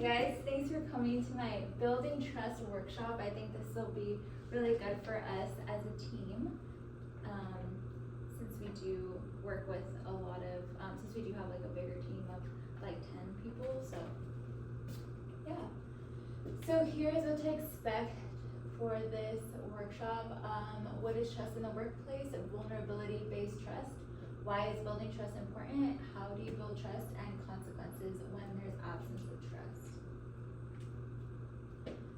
guys, thanks for coming to my Building Trust workshop. I think this will be really good for us as a team, since we do work with a lot of, since we do have like a bigger team of like 10 people, so yeah. So here's what to expect for this workshop. What is trust in the workplace? Vulnerability-based trust. Why is building trust important? How do you build trust? And consequences when there's absence of trust.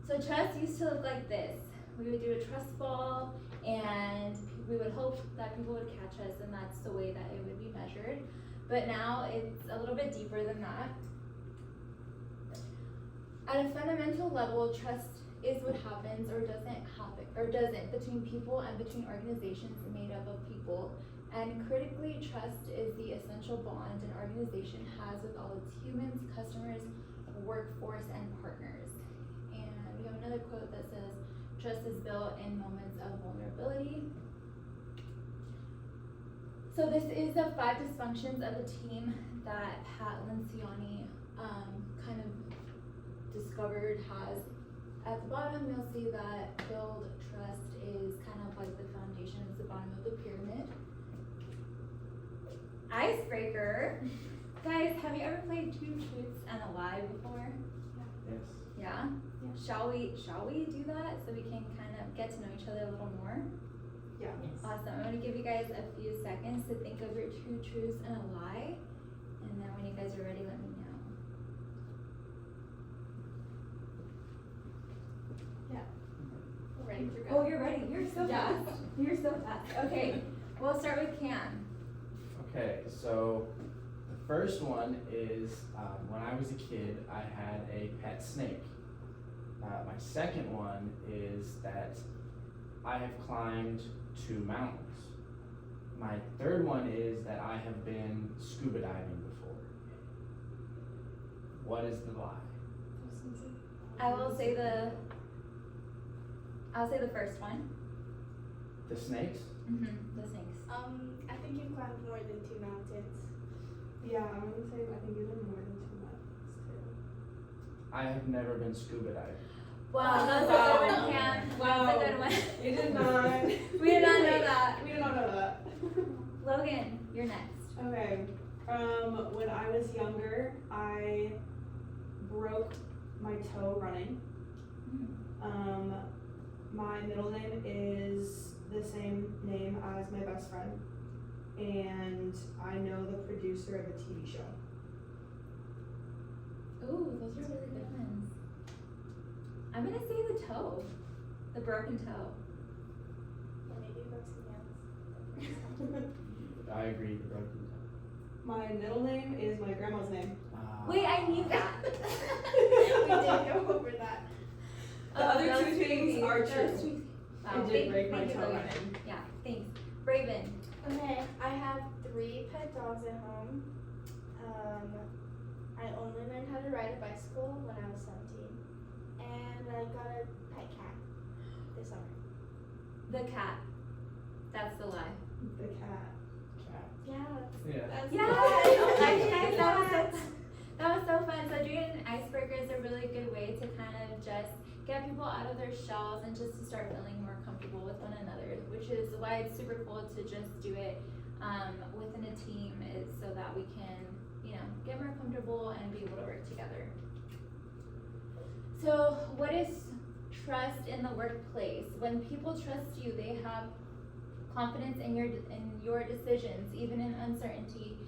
So trust used to look like this. We would do a trust ball and we would hope that people would catch us, and that's the way that it would be measured. But now it's a little bit deeper than that. At a fundamental level, trust is what happens or doesn't happen between people and between organizations made up of people. And critically, trust is the essential bond an organization has with all its humans, customers, workforce, and partners. And we have another quote that says, trust is built in moments of vulnerability. So this is the 5 dysfunctions of a team that Pat Lencioni kind of discovered has. At the bottom, you'll see that build trust is kind of like the foundation, it's the bottom of the pyramid. Icebreaker. Guys, have you ever played 2 Truths and a Lie before? Yes. Yeah? Shall we do that so we can kind of get to know each other a little more? Yeah. Yes. Awesome. I'm going to give you guys a few seconds to think of your 2 truths and a lie. And then when you guys are ready, let me know. We're ready to go. Oh, you're ready. You're so fast. You're so fast. Okay. We'll start with Cam. Okay, so the first one is when I was a kid, I had a pet snake. My second one is that I have climbed 2 mountains. My third one is that I have been scuba diving before. What is the lie? I'll say the first one. The snakes? The snakes. I think you've climbed more than 2 mountains. Yeah, I'm gonna say I think you've done more than 2 mountains too. I have never been scuba diving. Wow, that's a good one, Cam. Wow. That's a good one. You did not. We did not know that. We did not know that. Logan, you're next. Okay. When I was younger, I broke my toe running. My middle name is the same name as my best friend, and I know the producer of a TV show. Ooh, those are really good ones. I'm gonna say the toe, the broken toe. Maybe you broke something else. I agree, the broken toe. My middle name is my grandma's name. Wait, I knew that. We did go over that. The other those 2 things are true. Wow, I did break my thank you, toe Logan. running. Yeah, thanks. Braven. Okay, I have 3 pet dogs at home. I only learned how to ride a bicycle when I was 17. And I got a pet cat this summer. The cat. That's the lie. The cat. Cat. Yeah, Yeah. that's Yeah, good. that was so fun. So doing an icebreaker is a really good way to kind of just get people out of their shells and just to start feeling more comfortable with one another, which is why it's super cool to just do it within a team, is so that we can, get more comfortable and be able to work together. So what is trust in the workplace? When people trust you, they have confidence in your decisions, even in uncertainty.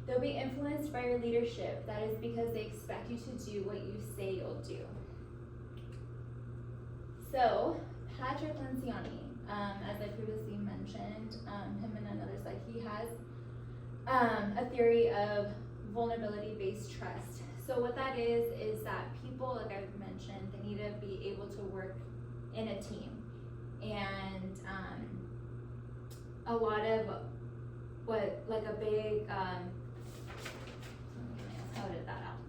They'll be influenced by your leadership. That is because they expect you to do what you say you'll do. So, Patrick Lencioni, as I previously mentioned, him and another site, he has a theory of vulnerability-based trust. So what that is that people, like I've mentioned, they need to be able to work in a team. And a lot of a big, how did that out?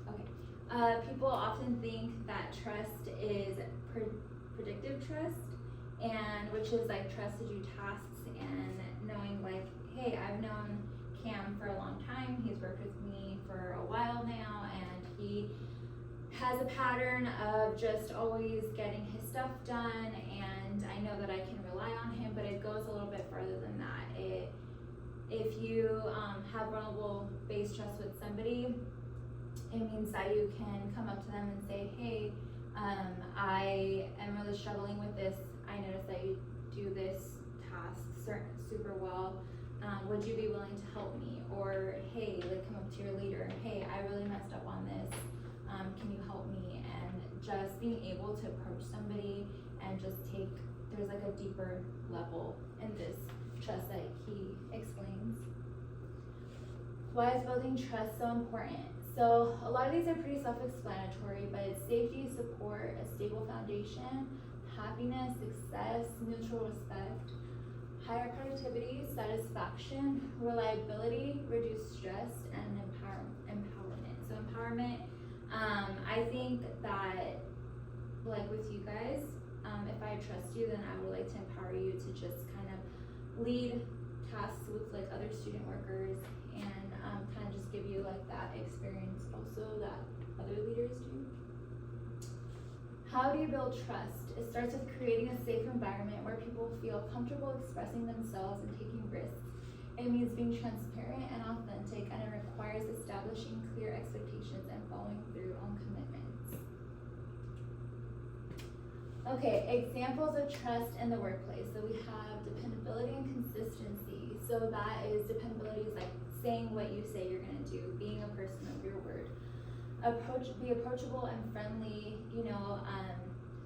Okay. People often think that trust is predictive trust, and which is like trust to do tasks and knowing like, hey, I've known time. He's worked with me for a while now, and he has a pattern of just always getting his stuff done, and I know that I can rely on him, but it goes a little bit further than that. If you have vulnerable based trust with somebody, it means that you can come up to them and say, hey, I am really struggling with this. I noticed that you do this task super well. Would you be willing to help me? Or hey, like come up to your leader, hey, I really messed up on this. Can you help me? And just being able to approach somebody and just there's like a deeper level in this trust that he explains. Why is building trust so important? So a lot of these are pretty self-explanatory, but it's safety, support, a stable foundation, happiness, success, mutual respect, higher productivity, satisfaction, reliability, reduced stress, and empowerment. So empowerment, I think that, like with you guys, if I trust you, then I would like to empower you to just kind of lead tasks with like other student workers and kind of just give you like that experience also that other leaders do. How do you build trust? It starts with creating a safe environment where people feel comfortable expressing themselves and taking risks. It means being transparent and authentic, and it requires establishing clear expectations and following through on commitments. Okay, examples of trust in the workplace. So we have dependability and consistency. So that is, dependability is like saying what you say you're gonna do, being a person of your word. Be approachable and friendly,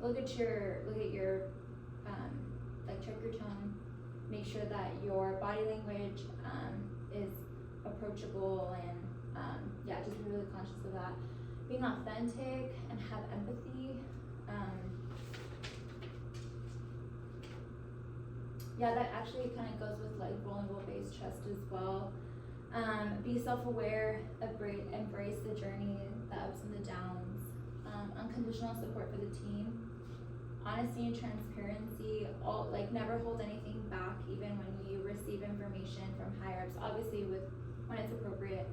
look at your like check your tone, make sure that your body language is approachable, and just be really conscious of that. Being authentic and have empathy. That actually kind of goes with like vulnerable based trust as well. Be self-aware, embrace the journey, the ups and the downs, unconditional support for the team, honesty and transparency, never hold anything back, even when you receive information from higher ups. Obviously, when it's appropriate,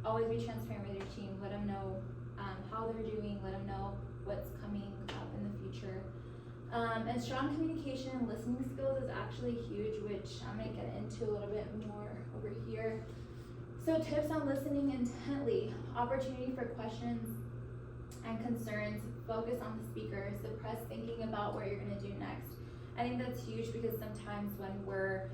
always be transparent with your team. Let them know how they're doing. Let them know what's coming up in the future. And strong communication and listening skills is actually huge, which I'm gonna get into a little bit more over here. So tips on listening intently, opportunity for questions and concerns, focus on the speaker, suppress thinking about what you're gonna do next. I think that's huge because sometimes when we're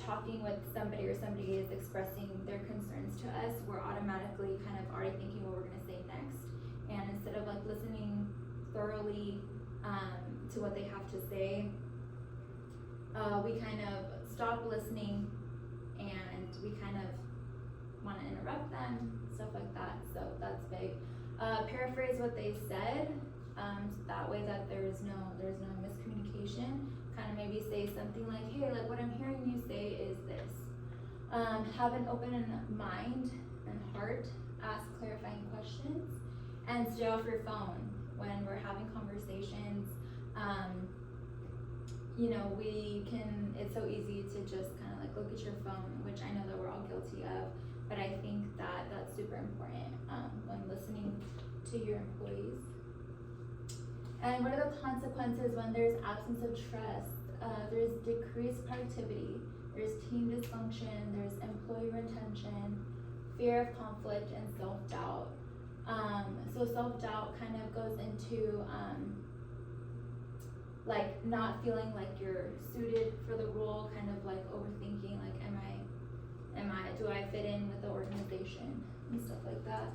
talking with somebody or somebody is expressing their concerns to us, we're automatically kind of already thinking what we're gonna say next. And instead of like listening thoroughly to what they have to say, we kind of stop listening and we kind of want to interrupt them, stuff like that. So that's big. Paraphrase what they said, so that way that there's no miscommunication. Kind of maybe say something like, hey, like what I'm hearing you say is this. Have an open mind and heart, ask clarifying questions, and stay off your phone when we're having conversations. It's so easy to just kind of like look at your phone, which I know that we're all guilty of, but I think that that's super important when listening to your employees. And what are the consequences when there's absence of trust? There's decreased productivity, there's team dysfunction, there's employee retention, fear of conflict, and self-doubt. So self-doubt kind of goes into like not feeling like you're suited for the role, kind of like overthinking, like do I fit in with the organization and stuff like that.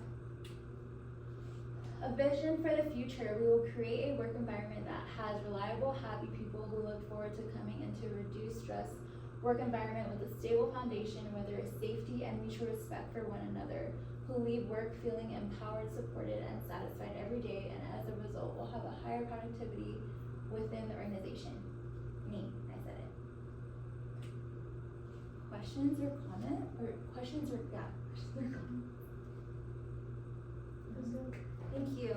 A vision for the future. We will create a work environment that has reliable, happy people who look forward to coming into a reduced stress work environment with a stable foundation where there is safety and mutual respect for one another, who leave work feeling empowered, supported, and satisfied every day, and as a result will have a higher productivity within the organization. Me, I said it. Questions or comments? Questions or comments? Thank you.